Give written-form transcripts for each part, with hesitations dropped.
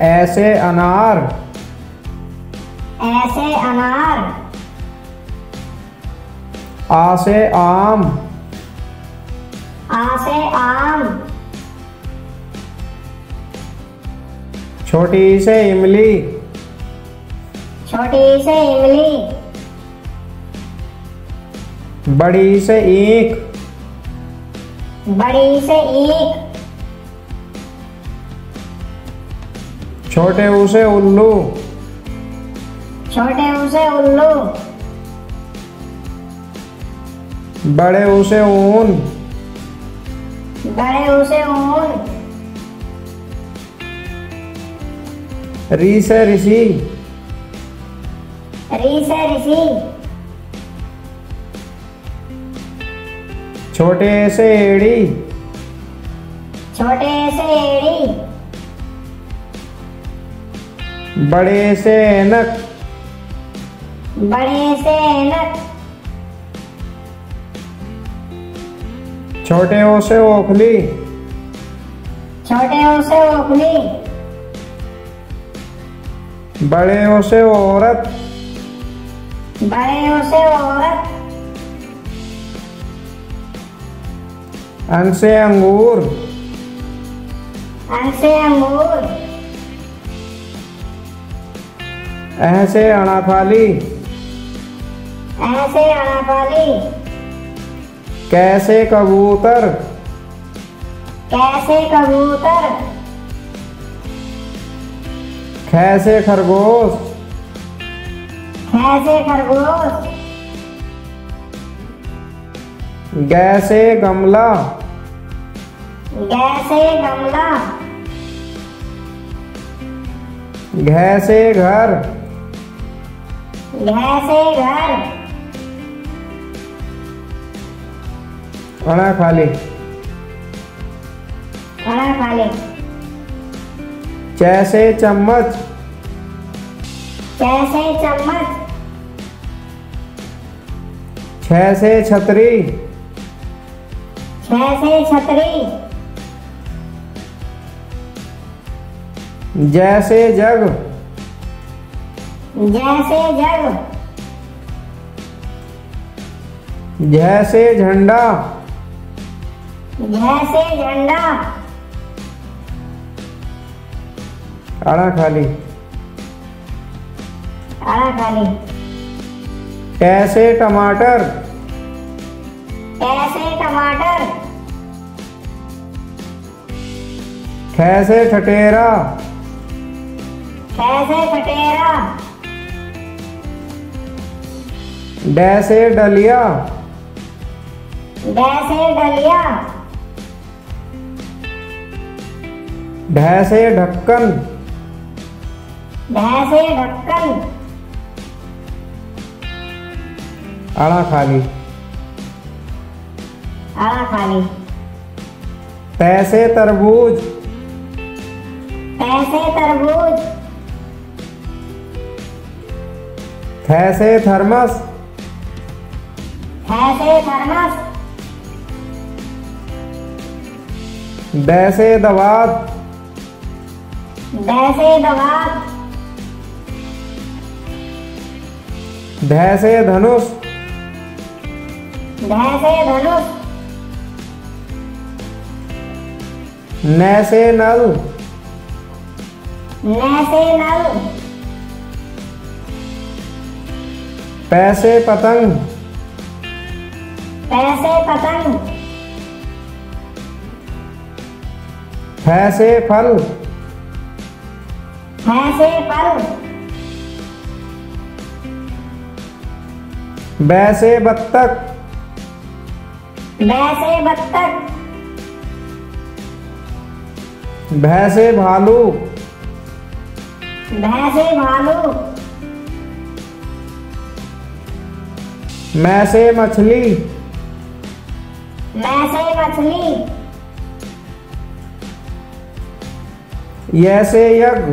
ऐसे अनार। ऐसे अनार। आ से आम। आ से आम। छोटी से इमली। छोटी से इमली। बड़ी से ईंख। बड़ी से ईंख। छोटे ऊ से उल्लू। छोटे ऊ से उल्लू। बड़े ऊ से ऊन। बड़े ऊ से ऊन। री से ऋषि। री से ऋषि। छोटे से एड़ी। छोटे से एड़ी। बड़े से ऐनक। बड़े से ऐनक। छोटे ओ से ओखली। छोटे ओ से ओखली। बड़े ओ से औरत। बड़े ओ से औरत। अं से अंगूर। अं से अंगूर। अह से अनाखाली। अह से अनाखाली। कैसे कबूतर। कैसे कबूतर। खैसे खरगोश। कैसे खरगोश। गैसे गमला। गैसे गमला। घैसे घर। घैसे घर। अनाखाली। अनाखाली। जैसे चम्मच। कैसे चम्मच। छह से छतरी। छह से छतरी। जैसे जग। जैसे जग। जैसे झंडा। जैसे झंडा। अनाखाली। अनाखाली। कैसे टमाटर। कैसे टमाटर। खैसे ठटेरा। कैसे ठटेरा। डैसे डलिया। डैसे डलिया। ढैसे ढक्कन। ढैसे ढक्कन। अनाखाली। अनाखाली। तैसे तरबूज। तैसे तरबूज। थैसे थर्मस। थैसे थर्मस। दैसे दवात। दैसे दवात। धैसे धनुष। धैसे धनुष। नैसे नल। नैसे नल। पैसे पतंग। पैसे पतंग। फैसे फल। फैसे फल। बैसे बत्तख। बैसे बत्तख। भैंसे भालू। भैंसे भालू। मैसे मछली। मैसे मछली। यैसे यज्ञ।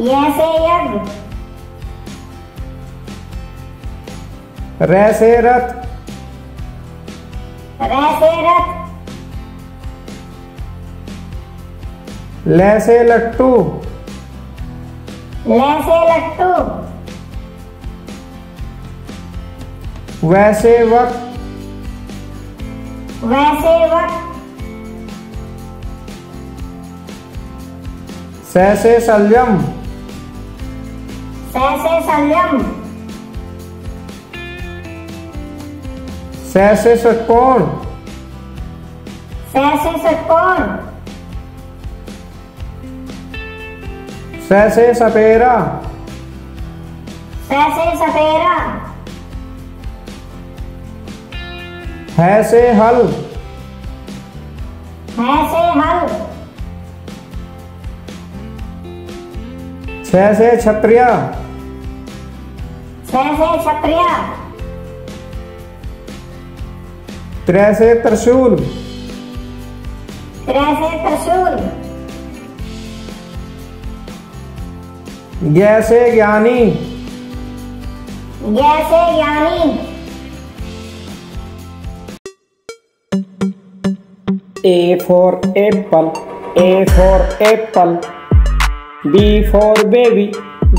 यैसे यज्ञ। रैसे रथ। रैसे रथ। ल से लट्टू, ल से लट्टू, व से वक्त, व से वक्त, स से संयम, स से संयम, स से षटकोण, स से षटकोण, स से सपेरा, स से सपेरा, ह से हल, ह से हल, छ से छत्रिया, छ से छत्रिया, त्र से त्रिशूल, त्र से त्रिशूल, ज्ञ से ज्ञानी, ज्ञ से ज्ञानी, A for apple, A for apple, B for baby,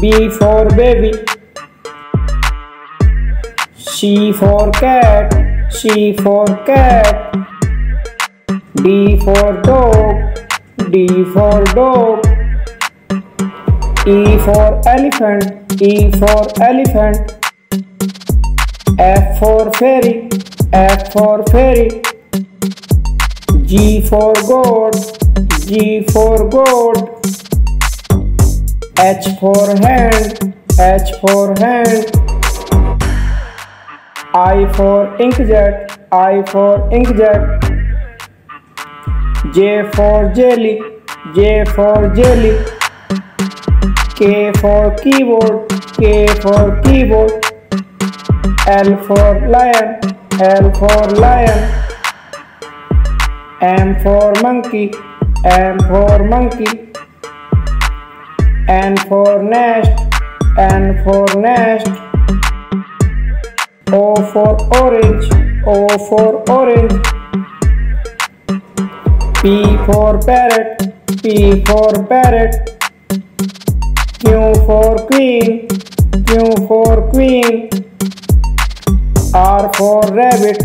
B for baby, C for cat, C for cat, D for dog, D for dog, E for elephant, E for elephant, F for fairy, F for fairy, G for goat, G for goat, H for hand, H for hand, I for inkjet, I for inkjet, J for jelly, J for jelly, K for keyboard, K for keyboard, L for lion, L for lion, M for monkey, M for monkey, N for nest, N for nest, O for orange, O for orange, P for parrot, P for parrot, Q for queen, Q for queen, R for rabbit,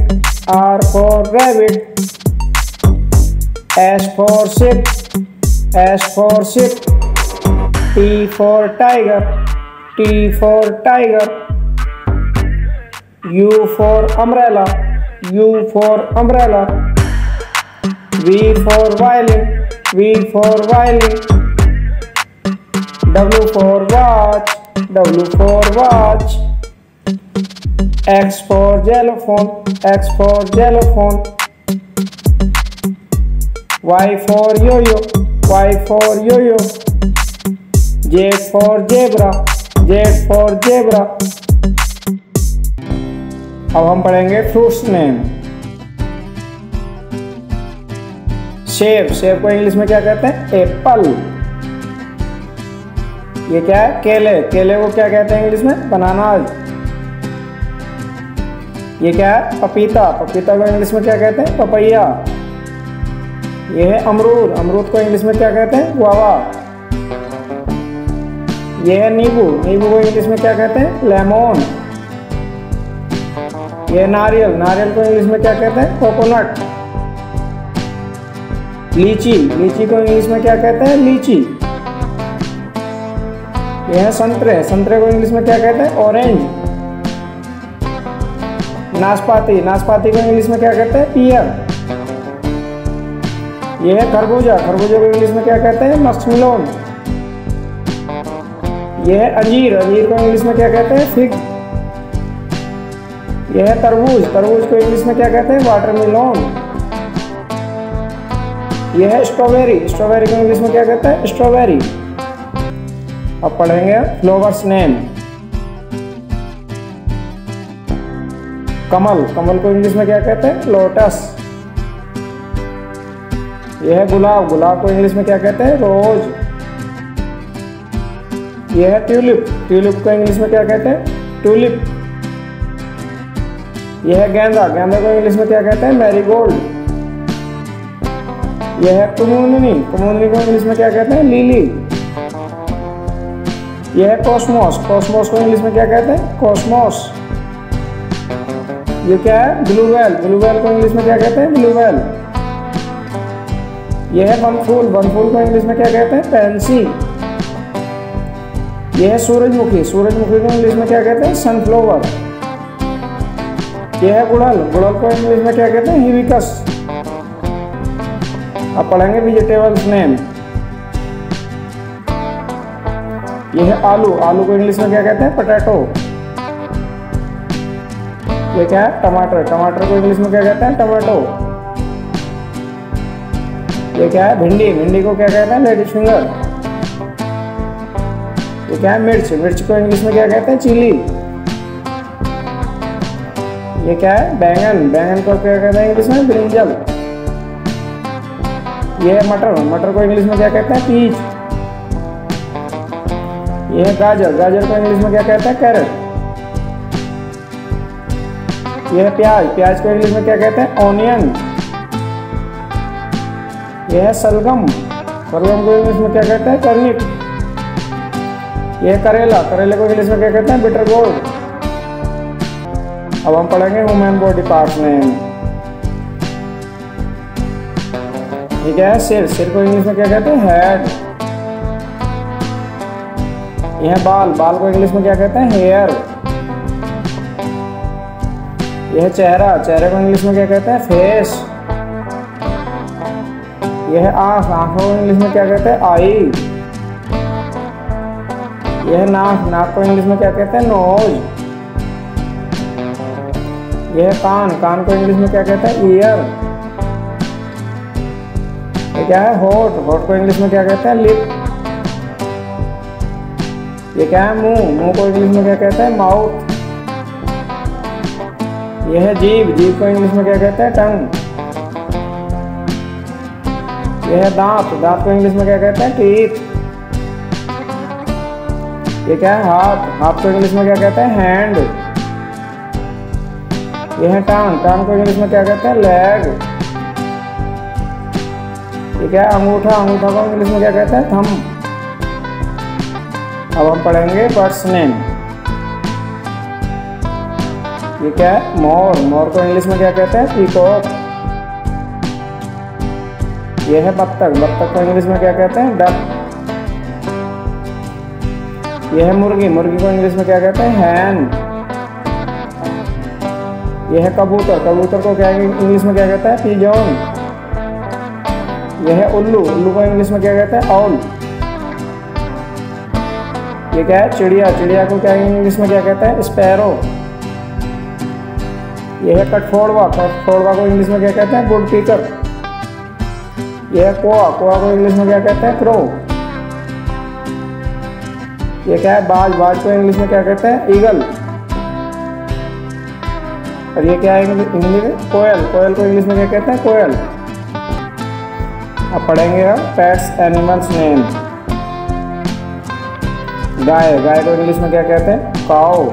R for rabbit, S for ship, S for ship, T for tiger, T for tiger, U for umbrella, U for umbrella, V for violin, V for violin, W for watch, W for watch, X for xylophone, X for xylophone, Y for yo-yo, Y for yo-yo, Z for zebra, Z for zebra। अब हम पढ़ेंगे fruits name. सेब, सेब को English में क्या कहते हैं? एप्पल। ये क्या है? केले, केले को क्या कहते हैं इंग्लिश में? बनानाज। ये क्या है? पपीता, पपीता को इंग्लिश में क्या कहते हैं? पपैया। ये है अमरूद, अमरूद को इंग्लिश में क्या कहते हैं? गुआवा। ये है नींबू, नींबू को इंग्लिश में क्या कहते हैं? लेमन। ये नारियल, नारियल को इंग्लिश में क्या कहते हैं? कोकोनट। लीची, लीची को इंग्लिश में क्या कहते हैं? लीची। ये है संतरे, संतरे को इंग्लिश में क्या कहते हैं? ऑरेंज। नाशपाती, नाशपाती को इंग्लिश में क्या कहते हैं? पियर। ये है खरबूजा, खरबूजे को इंग्लिश में क्या कहते हैं? मस्कमेलन। ये है अंजीर, अंजीर को इंग्लिश में क्या कहते हैं? फिग। ये है तरबूज, तरबूज को इंग्लिश में क्या कहते हैं? वाटरमेलन। ये है स्ट्रॉबेरी, स्ट्रॉबेरी को इंग्लिश में क्या कहते हैं? स्ट्रॉबेरी। अब पढ़ेंगे फ्लावर्स नेम। कमल, कमल को इंग्लिश में क्या कहते हैं? लोटस। यह है गुलाब, गुलाब को इंग्लिश में क्या कहते हैं? रोज। यह है ट्यूलिप, ट्यूलिप को इंग्लिश में क्या कहते हैं? ट्यूलिप। यह है गेंदा, गेंदा को इंग्लिश में क्या कहते हैं? मैरीगोल्ड। यह है कुमुदनी, कुमुदनी को इंग्लिश में क्या कहते हैं? लिली। यह है कॉस्मोस, कॉस्मोस को इंग्लिश में क्या कहते हैं? कॉस्मोस। ये क्या है? ब्लू व्हेल, ब्लू व्हेल को इंग्लिश में क्या कहते हैं? Blue whale. यह है बनफूल, बनफूल को इंग्लिश में क्या कहते हैं? पैंसी। यह है सूरजमुखी, सूरजमुखी को इंग्लिश में क्या कहते हैं? सनफ्लावर। यह है गुड़हल, गुड़हल को इंग्लिश में क्या कहते हैं? हिबिस्कस। अब पढ़ेंगे वेजिटेबल्स नेम। यह है आलू, आलू को इंग्लिश में क्या कहते हैं? पोटैटो। ये क्या है? टमाटर, टमाटर को इंग्लिश में क्या कहते हैं? टमाटो। ये क्या है? भिंडी, भिंडी को क्या कहते हैं? Ladies finger. ये क्या है? मिर्च, मिर्च को इंग्लिश में क्या कहते हैं? चिली। ये क्या है? बैंगन, बैंगन को क्या कहते हैं इंग्लिश में? ब्रिंजल। ये है मटर, मटर को इंग्लिश में क्या कहते हैं? पीच। ये है गाजर, गाजर को इंग्लिश में क्या कहते हैं? कैरेट। ये है प्याज, प्याज को इंग्लिश में क्या कहते हैं? ऑनियन। यह है सलगम, सलगम को इंग्लिश में क्या कहते हैं? टर्निप। यह है करेला, करेले को इंग्लिश में क्या कहते हैं? Bitter gourd. अब हम पढ़ेंगे ह्यूमन बॉडी पार्ट्स नेम। ये क्या है? सिर, सिर को इंग्लिश में क्या कहते हैं? हेड। यह है बाल, बाल को इंग्लिश में क्या कहते हैं? हेयर। यह है चेहरा, चेहरे को इंग्लिश में क्या कहते हैं? फेस। यह है आँख, आँखों को इंग्लिश में क्या कहते हैं? आई। यह है नाक, नाक को इंग्लिश में क्या कहते हैं? नोज। यह है कान, कान को इंग्लिश में क्या कहते हैं? ईयर। ये क्या है? होठ, होठ को इंग्लिश में क्या कहते हैं? लिप। ये क्या है? मुंह, मुंह को इंग्लिश में क्या कहते हैं? माउथ। यह है जीभ, जीभ को इंग्लिश में क्या कहते हैं? टंग। यह है दांत, दांत को इंग्लिश में क्या कहते हैं? टीथ। ये क्या है? हाथ, हाथ को इंग्लिश में क्या कहते हैं? हैंड। यह है टांग, टांग को इंग्लिश में क्या कहते हैं? लेग। ये क्या है? अंगूठा, अंगूठा को इंग्लिश में क्या कहते हैं? थंब। अब हम पढ़ेंगे बर्ड्स नेम। ये क्या है? मोर, मोर को इंग्लिश में क्या कहते हैं? पीकॉक। ये है बत्तख, बत्तख को इंग्लिश में क्या कहते हैं? डक। यह है मुर्गी, मुर्गी को इंग्लिश में क्या कहते हैं? हैन। यह है कबूतर, कबूतर को क्या इंग्लिश में क्या कहता है? पिजॉन। यह है उल्लू, उल्लू को इंग्लिश में क्या कहते हैं? ऑल। ये क्या है? चिड़िया, चिड़िया को क्या इंग्लिश में क्या कहते हैं? स्पैरो। यह है कठफोड़वा, कठफोड़वा को इंग्लिश में क्या कहते हैं? वुड पीकर। यह है कोआ, कोआ को इंग्लिश में क्या कहते हैं? क्रो। ये क्या है? बाज, बाज को इंग्लिश में क्या कहते हैं? ईगल। और ये क्या है इंग्लिश में? कोयल, कोयल को इंग्लिश में क्या कहते हैं? कोयल। अब पढ़ेंगे हम पेट्स एनिमल्स नेम। गाय, गाय को इंग्लिश में क्या कहते हैं? काऊ।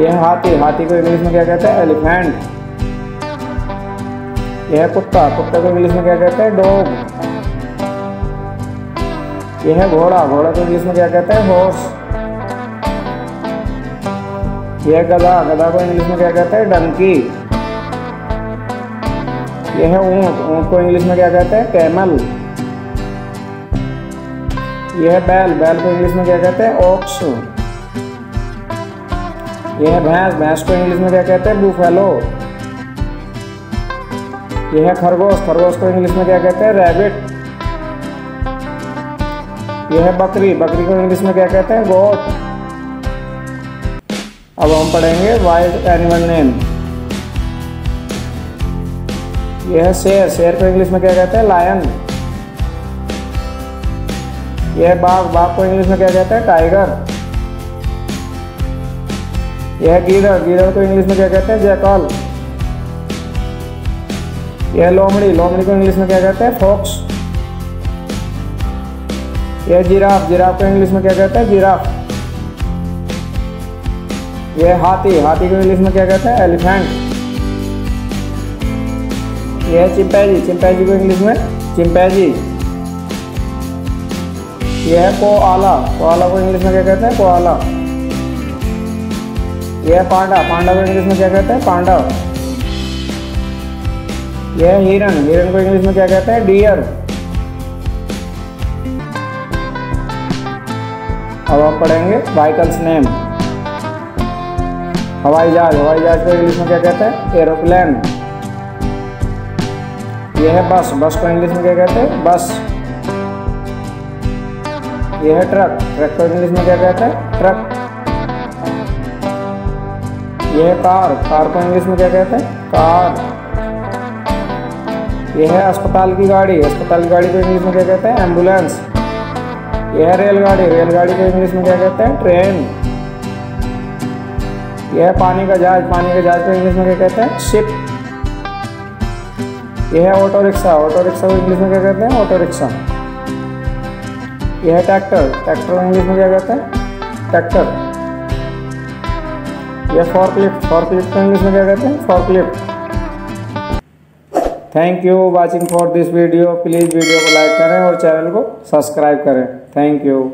यह है हाथी, हाथी को इंग्लिश में क्या कहते हैं? एलिफेंट। यह है कुत्ता, कुत्ते को इंग्लिश में क्या कहते हैं? डॉग। यह है घोड़ा, घोड़ा को इंग्लिश में क्या कहते हैं? हॉर्स। यह है गधा, गधा को इंग्लिश में क्या कहते हैं? डंकी। यह है ऊंट, ऊंट को इंग्लिश में क्या कहते हैं? कैमल। यह है बैल, बैल को इंग्लिश में क्या कहते हैं? ऑक्स। यह है भैंस, भैंस को इंग्लिश में क्या कहते हैं? बूफेलो। यह है खरगोश, खरगोश को इंग्लिश में क्या कहते हैं? रैबिट। यह है बकरी, बकरी को इंग्लिश में क्या कहते हैं? गोट। अब हम पढ़ेंगे वाइल्ड एनिमल नेम। यह है शेर, शेर को इंग्लिश में क्या कहते हैं? लायन। यह है बाघ, बाघ को इंग्लिश में क्या कहते हैं? टाइगर। यह है गीदड़, गीदड़ को इंग्लिश में क्या कहते हैं? जैकल। यह है लोमड़ी, लोमड़ी को इंग्लिश में क्या कहते हैं? फॉक्स। यह है जिराफ, जिराफ को इंग्लिश में क्या कहते हैं? जिराफ। यह है हाथी, हाथी को इंग्लिश में क्या कहते हैं? एलिफेंट। ये है चिंपैंजी, चिंपैंजी को इंग्लिश में चिंपैंजी। ये है कोआला, कोआला को इंग्लिश में क्या कहते हैं? कोआला। ये है पांडा, पांडा को इंग्लिश में क्या कहते हैं? पांडा। ये है हिरन, हिरन को इंग्लिश में क्या कहते हैं? डियर। अब आप पढ़ेंगे व्हीकल्स नेम। हवाई जहाज, हवाई जहाज को इंग्लिश में क्या कहते हैं? एरोप्लेन। ये है बस, बस को इंग्लिश में क्या कहते हैं? बस। ये है ट्रक, ट्रक को इंग्लिश में क्या कहते हैं? ट्रक। ये है कार, कार को इंग्लिश में क्या कहते हैं? कार। ये है अस्पताल की गाड़ी, अस्पताल की गाड़ी को इंग्लिश में क्या कहते हैं? एम्बुलेंस। ये है रेलगाड़ी, रेलगाड़ी को इंग्लिश में क्या कहते हैं? ट्रेन। यह है पानी का जहाज, पानी के जहाज को इंग्लिश में क्या कहते हैं? शिप। यह है ऑटो रिक्शा, ऑटो रिक्शा को इंग्लिश में क्या कहते हैं? Auto rickshaw. यह है ट्रैक्टर, ट्रैक्टर को इंग्लिश में क्या कहते हैं? ट्रैक्टर। यह फॉर्कलिफ्ट, फॉर्कलिफ्ट को इंग्लिश में क्या कहते हैं? Forklift. Thank you watching for this video. Please video को लाइक करें और चैनल को सब्सक्राइब करें। Thank you.